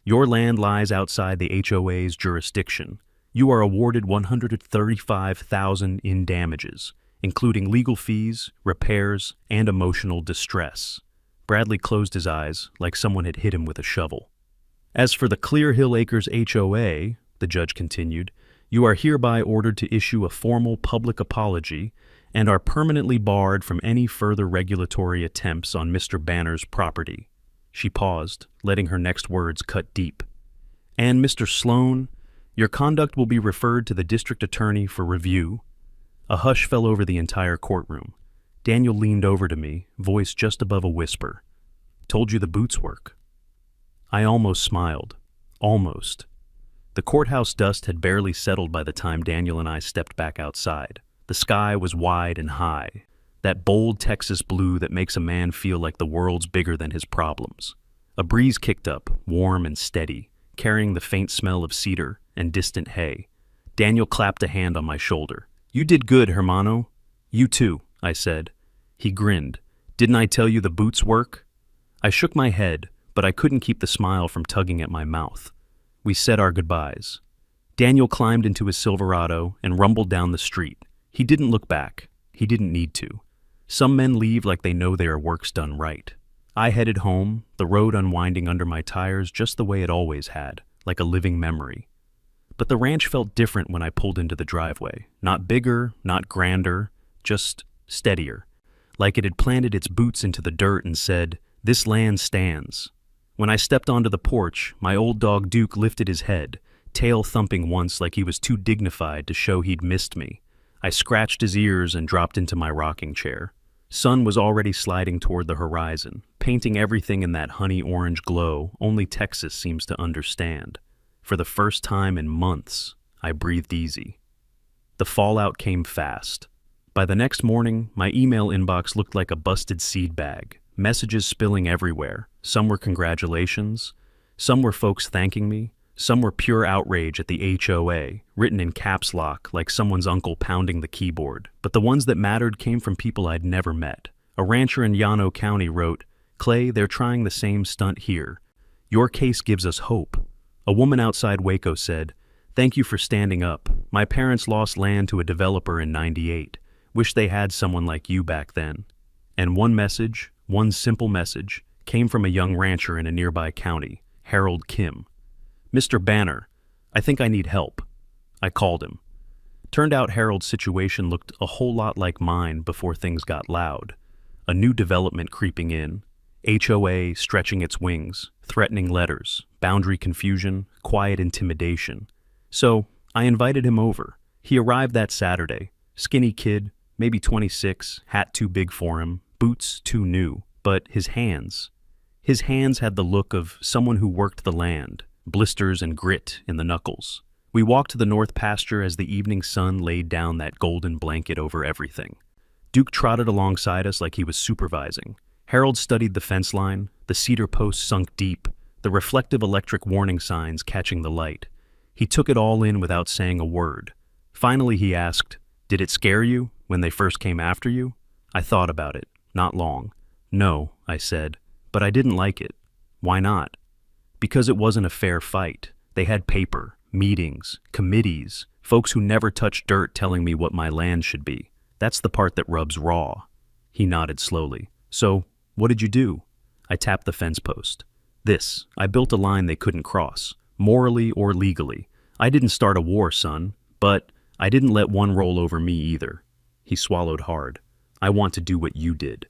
Your land lies outside the HOA's jurisdiction. You are awarded $135,000 in damages, including legal fees, repairs, and emotional distress. Bradley closed his eyes like someone had hit him with a shovel. As for the Clear Hill Acres HOA, the judge continued, you are hereby ordered to issue a formal public apology and are permanently barred from any further regulatory attempts on Mr. Banner's property. She paused, letting her next words cut deep. And Mr. Sloan, your conduct will be referred to the district attorney for review. A hush fell over the entire courtroom. Daniel leaned over to me, voice just above a whisper. Told you the boots work. I almost smiled. Almost. The courthouse dust had barely settled by the time Daniel and I stepped back outside. The sky was wide and high, that bold Texas blue that makes a man feel like the world's bigger than his problems. A breeze kicked up, warm and steady, carrying the faint smell of cedar and distant hay. Daniel clapped a hand on my shoulder. You did good, hermano. You too, I said. He grinned. Didn't I tell you the boots work? I shook my head, but I couldn't keep the smile from tugging at my mouth. We said our goodbyes. Daniel climbed into his Silverado and rumbled down the street. He didn't look back. He didn't need to. Some men leave like they know their work's done right. I headed home, the road unwinding under my tires just the way it always had, like a living memory. But the ranch felt different when I pulled into the driveway. Not bigger, not grander, just steadier. Like it had planted its boots into the dirt and said, "This land stands." When I stepped onto the porch, my old dog Duke lifted his head, tail thumping once like he was too dignified to show he'd missed me. I scratched his ears and dropped into my rocking chair. Sun was already sliding toward the horizon, painting everything in that honey-orange glow only Texas seems to understand. For the first time in months, I breathed easy. The fallout came fast. By the next morning, my email inbox looked like a busted seed bag, messages spilling everywhere. Some were congratulations, some were folks thanking me, some were pure outrage at the HOA, written in caps lock like someone's uncle pounding the keyboard. But the ones that mattered came from people I'd never met. A rancher in Llano County wrote, "Clay, they're trying the same stunt here. Your case gives us hope." A woman outside Waco said, "Thank you for standing up. My parents lost land to a developer in '98. Wish they had someone like you back then." And one message, one simple message, came from a young rancher in a nearby county, Harold Kim. "Mr. Banner, I think I need help." I called him. Turned out Harold's situation looked a whole lot like mine before things got loud. A new development creeping in, HOA stretching its wings, threatening letters, boundary confusion, quiet intimidation. So I invited him over. He arrived that Saturday. Skinny kid, maybe 26, hat too big for him, boots too new. But his hands had the look of someone who worked the land, blisters and grit in the knuckles. We walked to the north pasture as the evening sun laid down that golden blanket over everything. Duke trotted alongside us like he was supervising. Harold studied the fence line, the cedar posts sunk deep, the reflective electric warning signs catching the light. He took it all in without saying a word. Finally he asked, "Did it scare you when they first came after you?" I thought about it. Not long. "No," I said, "but I didn't like it." "Why not?" "Because it wasn't a fair fight. They had paper, meetings, committees, folks who never touched dirt telling me what my land should be. That's the part that rubs raw." He nodded slowly. "So, what did you do?" I tapped the fence post. I built a line they couldn't cross, morally or legally. I didn't start a war, son, but I didn't let one roll over me either." He swallowed hard. "I want to do what you did."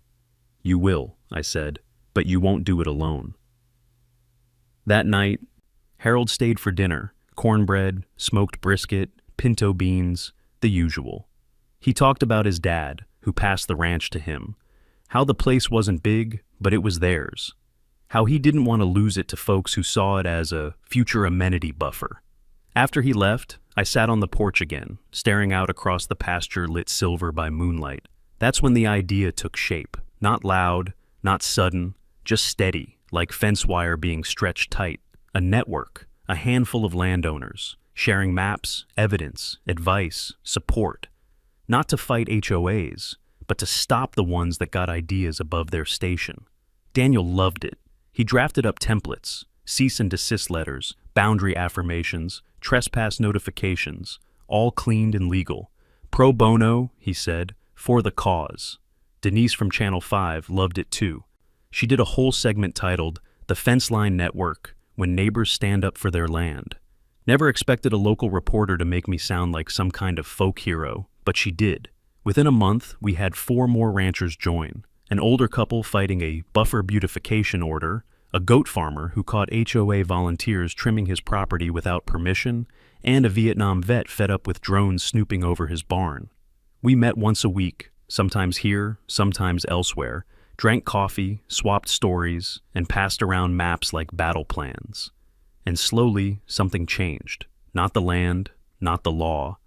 "You will," I said, "but you won't do it alone." That night, Harold stayed for dinner. Cornbread, smoked brisket, pinto beans, the usual. He talked about his dad, who passed the ranch to him. How the place wasn't big, but it was theirs. How he didn't want to lose it to folks who saw it as a future amenity buffer. After he left, I sat on the porch again, staring out across the pasture lit silver by moonlight. That's when the idea took shape. Not loud, not sudden, just steady, like fence wire being stretched tight. A network, a handful of landowners, sharing maps, evidence, advice, support. Not to fight HOAs, but to stop the ones that got ideas above their station. Daniel loved it. He drafted up templates, cease and desist letters, boundary affirmations, trespass notifications, all cleaned and legal. Pro bono, he said, for the cause. Denise from Channel 5 loved it too. She did a whole segment titled, "The Fence Line Network, When Neighbors Stand Up for Their Land." Never expected a local reporter to make me sound like some kind of folk hero, but she did. Within a month, we had 4 more ranchers join. An older couple fighting a buffer beautification order, a goat farmer who caught HOA volunteers trimming his property without permission, and a Vietnam vet fed up with drones snooping over his barn. We met once a week, sometimes here, sometimes elsewhere, drank coffee, swapped stories, and passed around maps like battle plans. And slowly, something changed. Not the land, not the law,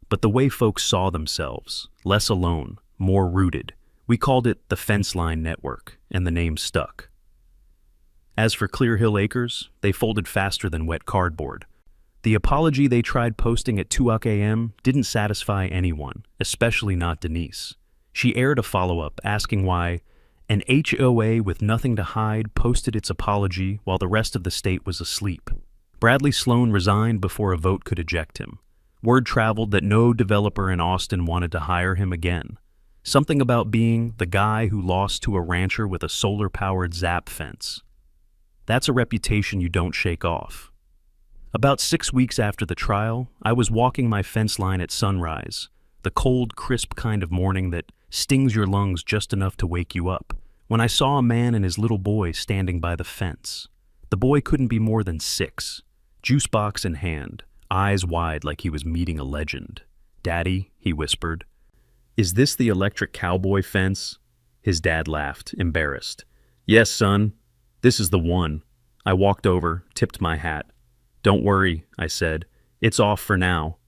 but the way folks saw themselves, less alone, more rooted. We called it the Fence Line Network, and the name stuck. As for Clear Hill Acres, they folded faster than wet cardboard. The apology they tried posting at 2 a.m. didn't satisfy anyone, especially not Denise. She aired a follow-up asking why An HOA with nothing to hide posted its apology while the rest of the state was asleep. Bradley Sloan resigned before a vote could eject him. Word traveled that no developer in Austin wanted to hire him again. Something about being the guy who lost to a rancher with a solar-powered zap fence. That's a reputation you don't shake off. About 6 weeks after the trial, I was walking my fence line at sunrise, the cold, crisp kind of morning that stings your lungs just enough to wake you up, when I saw a man and his little boy standing by the fence. The boy couldn't be more than 6, juice box in hand, eyes wide like he was meeting a legend. "Daddy," he whispered. "Is this the electric cowboy fence?" His dad laughed, embarrassed. "Yes, son. This is the one." I walked over, tipped my hat. "Don't worry," I said. "It's off for now."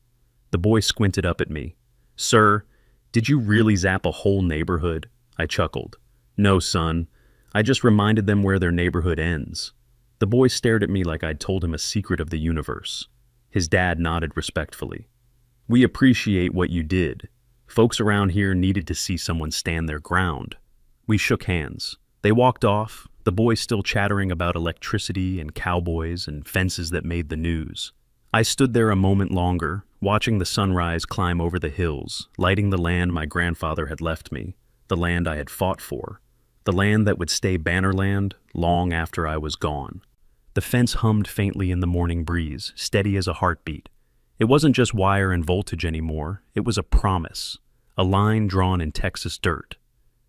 The boy squinted up at me. "Sir, did you really zap a whole neighborhood?" I chuckled. "No, son. I just reminded them where their neighborhood ends." The boy stared at me like I'd told him a secret of the universe. His dad nodded respectfully. "We appreciate what you did. Folks around here needed to see someone stand their ground." We shook hands. They walked off, the boy still chattering about electricity and cowboys and fences that made the news. I stood there a moment longer, watching the sunrise climb over the hills, lighting the land my grandfather had left me, the land I had fought for, the land that would stay Bannerland long after I was gone. The fence hummed faintly in the morning breeze, steady as a heartbeat. It wasn't just wire and voltage anymore, it was a promise, a line drawn in Texas dirt,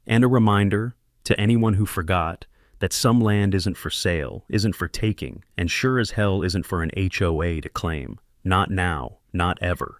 and a reminder, to anyone who forgot, that some land isn't for sale, isn't for taking, and sure as hell isn't for an HOA to claim. Not now, not ever.